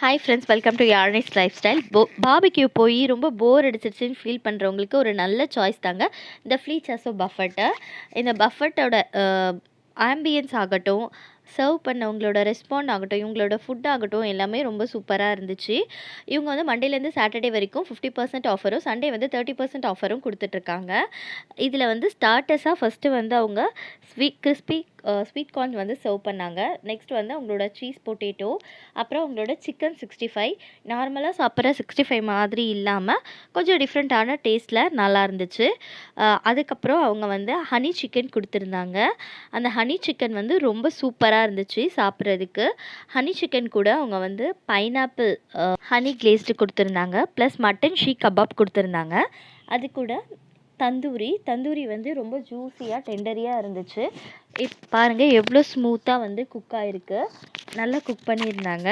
Hi friends, welcome to யார்னிஸ் lifestyle. Barbecue போய் ரொம்ப போர் அடிச்சிருச்சுன்னு ஃபீல் பண்ணுறவங்களுக்கு ஒரு நல்ல சாய்ஸ் தாங்க இந்த ஃப்ளீச்சஸோ பஃபெட்டு. இந்த பஃபெட்டோட ஆம்பியன்ஸ் ஆகட்டும், சர்வ் பண்ணவங்களோட ரெஸ்பாண்ட் ஆகட்டும், இவங்களோட ஃபுட் ஆகட்டும், எல்லாமே ரொம்ப சூப்பராக இருந்துச்சு. இவங்க வந்து மண்டேலேருந்து சாட்டர்டே வரைக்கும் 50% ஆஃபரும், சண்டே வந்து 30% ஆஃபரும் கொடுத்துட்ருக்காங்க. இதில் வந்து ஸ்டார்டர்ஸாக ஃபஸ்ட்டு வந்து அவங்க ஸ்வீட் கார்ன் வந்து சர்வ் பண்ணாங்க. நெக்ஸ்ட் வந்து அவங்களோட சீஸ் பொட்டேட்டோ, அப்புறம் அவங்களோட சிக்கன் 65 நார்மலாக சாப்பிட்ற 65 மாதிரி இல்லாமல் கொஞ்சம் டிஃப்ரெண்ட்டான டேஸ்ட்டில் நல்லா இருந்துச்சு. அதுக்கப்புறம் அவங்க வந்து ஹனி சிக்கன் கொடுத்துருந்தாங்க. அந்த ஹனி சிக்கன் வந்து ரொம்ப சூப்பராக இருந்துச்சு சாப்பிட்றதுக்கு. ஹனி சிக்கன் கூட அவங்க வந்து பைனாப்பிள் ஹனி கிளேஸ்டு கொடுத்துருந்தாங்க. ப்ளஸ் மட்டன் ஷீக் கபாப் கொடுத்துருந்தாங்க. அது கூட தந்தூரி வந்து ரொம்ப ஜூஸியாக டெண்டரியாக இருந்துச்சு. பாருங்கள் எவ்வளோ ஸ்மூத்தாக வந்து குக் ஆகிருக்கு, நல்லா குக் பண்ணியிருந்தாங்க.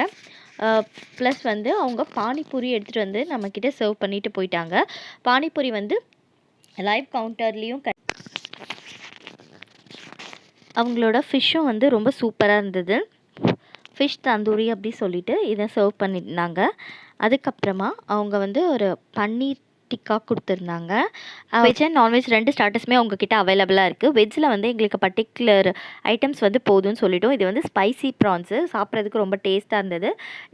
ப்ளஸ் வந்து அவங்க பானிபூரி எடுத்துகிட்டு வந்து நம்மக்கிட்ட சர்வ் பண்ணிட்டு போயிட்டாங்க. பானிபூரி வந்து லைவ் கவுண்டர்லேயும் அவங்களோட ஃபிஷ்ஷும் வந்து ரொம்ப சூப்பராக இருந்தது. ஃபிஷ் தந்தூரி அப்படி சொல்லிட்டு இதை சர்வ் பண்ணியிருந்தாங்க. அதுக்கப்புறமா அவங்க வந்து ஒரு பன்னீர் டிக்கா கொடுத்துருந்தாங்க. வெஜ் அண்ட் நான்வெஜ் 2 ஸ்டார்டர்ஸுமே அவங்கக்கிட்ட அவைலபிளாக இருக்குது. வெஜ்ஜில் வந்து எங்களுக்கு பர்டிகுலர் ஐட்டம்ஸ் வந்து போதும்னு சொல்லிட்டோம். இது வந்து ஸ்பைசி ப்ரான்ஸு, சாப்பிட்றதுக்கு ரொம்ப டேஸ்ட்டாக இருந்தது.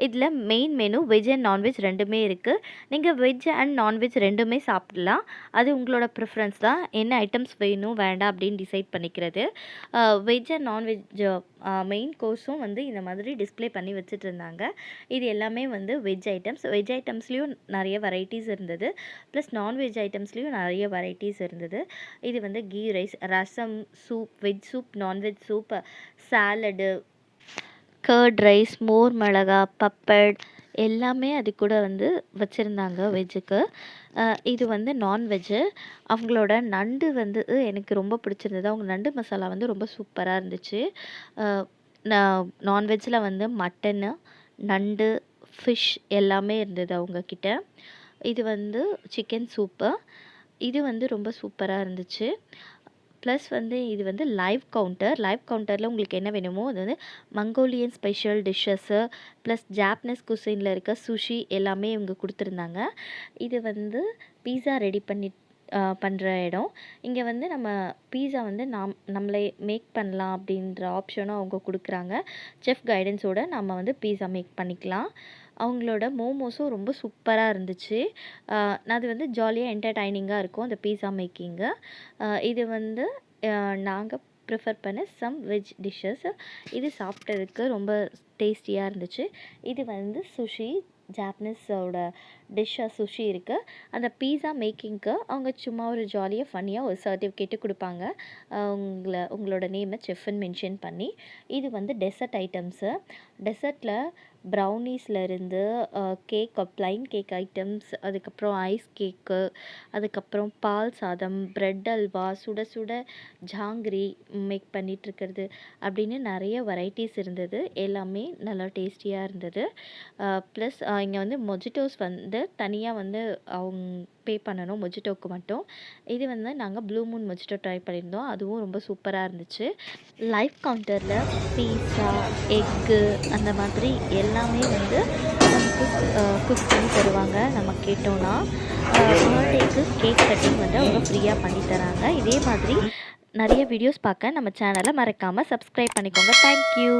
இதில் main menu veg and non veg 2மே இருக்குது. நீங்கள் வெஜ் அண்ட் நான்வெஜ் 2மே சாப்பிடலாம். அது உங்களோட ப்ரிஃபரன்ஸ் தான், என்ன ஐட்டம்ஸ் வேணும் வேண்டாம் அப்படின்னு டிசைட் பண்ணிக்கிறது. வெஜ் அண்ட் நான்வெஜ் மெயின் கோர்ஸும் வந்து இந்த மாதிரி டிஸ்பிளே பண்ணி வச்சுட்டு இருந்தாங்க. இது எல்லாமே வந்து வெஜ் ஐட்டம்ஸ்லேயும் நிறைய வெரைட்டிஸ் இருந்தது. ப்ளஸ் நான்வெஜ் ஐட்டம்ஸ்லேயும் நிறைய வெரைட்டிஸ் இருந்தது. இது வந்து ghee rice, rasam, soup, veg soup, non veg soup, salad, curd rice, மோர் மிளகா, பப்பட் எல்லாமே அது கூட வந்து வச்சுருந்தாங்க வெஜ்ஜுக்கு. இது வந்து நான்வெஜ்ஜு. அவங்களோட நண்டு வந்து எனக்கு ரொம்ப பிடிச்சிருந்தது. அவங்க நண்டு மசாலா வந்து ரொம்ப சூப்பராக இருந்துச்சு. நான்வெஜ்ஜில் வந்து மட்டனு, நண்டு, ஃபிஷ் எல்லாமே இருந்தது அவங்கக்கிட்ட. இது வந்து சிக்கன் சூப்பு. இது வந்து ரொம்ப சூப்பராக இருந்துச்சு. ப்ளஸ் வந்து இது வந்து லைவ் கவுண்டரில் உங்களுக்கு என்ன வேணுமோ அது வந்து Mongolian special dishes, plus Japanese குசினில் இருக்க சுஷி எல்லாமே இவங்க கொடுத்துருந்தாங்க. இது வந்து பீஸா ரெடி பண்ணுற இடம். இங்கே வந்து நம்ம பீஸா வந்து நம்மளே மேக் பண்ணலாம் அப்படின்ற ஆப்ஷனும் அவங்க கொடுக்குறாங்க. செஃப் கைடன்ஸோடு நம்ம வந்து பீஸா மேக் பண்ணிக்கலாம். அவங்களோட மோமோஸும் ரொம்ப சூப்பராக இருந்துச்சு. அது வந்து ஜாலியாக என்டர்டைனிங்காக இருக்கும் அந்த பீஸா மேக்கிங்கு. இது வந்து நாங்கள் ப்ரிஃபர் பண்ண சம் வெஜ் டிஷ்ஷஸ். இது சாப்பிட்டதுக்கு ரொம்ப டேஸ்டியாக இருந்துச்சு. இது வந்து சுஷி, ஜாப்பனீஸோட டிஷ்ஷாக சுஷி இருக்குது. அந்த பீஸா மேக்கிங்க்கு அவங்க சும்மா ஒரு ஜாலியாக ஃபன்னியாக ஒரு சர்டிஃபிகேட்டு கொடுப்பாங்க, உங்களோட நேமை செஃப்னு மென்ஷன் பண்ணி. இது வந்து டெசர்ட் ஐட்டம்ஸு. டெசர்ட்டில் ப்ரௌனீஸ்லேருந்து கேக், ப்ளைன் கேக் ஐட்டம்ஸ், அதுக்கப்புறம் ஐஸ் கேக்கு, அதுக்கப்புறம் பால் சாதம், ப்ரெட் அல்வா, சுட சுட ஜாங்கிரி மேக் பண்ணிகிட்ருக்கிறது அப்படின்னு நிறைய வெரைட்டிஸ் இருந்தது. எல்லாமே நல்லா டேஸ்டியாக இருந்தது. ப்ளஸ் இங்கே வந்து மொஜிட்டோஸ் வந்து தனியாக வந்து அவங்க பே பண்ணணும் மொஜிட்டோக்கு மட்டும். இது வந்து நாங்கள் ப்ளூ மூன் மொஜிட்டோ ட்ரை பண்ணியிருந்தோம். அதுவும் ரொம்ப சூப்பராக இருந்துச்சு. லைவ் கவுண்டரில் பீஸா, எக்கு அந்த மாதிரி எல்லாமே வந்து நமக்கு குக் பண்ணி தருவாங்க. நம்ம கேட்டோன்னா பர்த்டேக்கு கேக் கட்டிங் வந்து அவங்க ஃப்ரீயாக பண்ணி தராங்க. இதே மாதிரி நிறைய வீடியோஸ் பார்க்க நம்ம சேனலை மறக்காமல் சப்ஸ்கிரைப் பண்ணிக்கோங்க. தேங்க்யூ.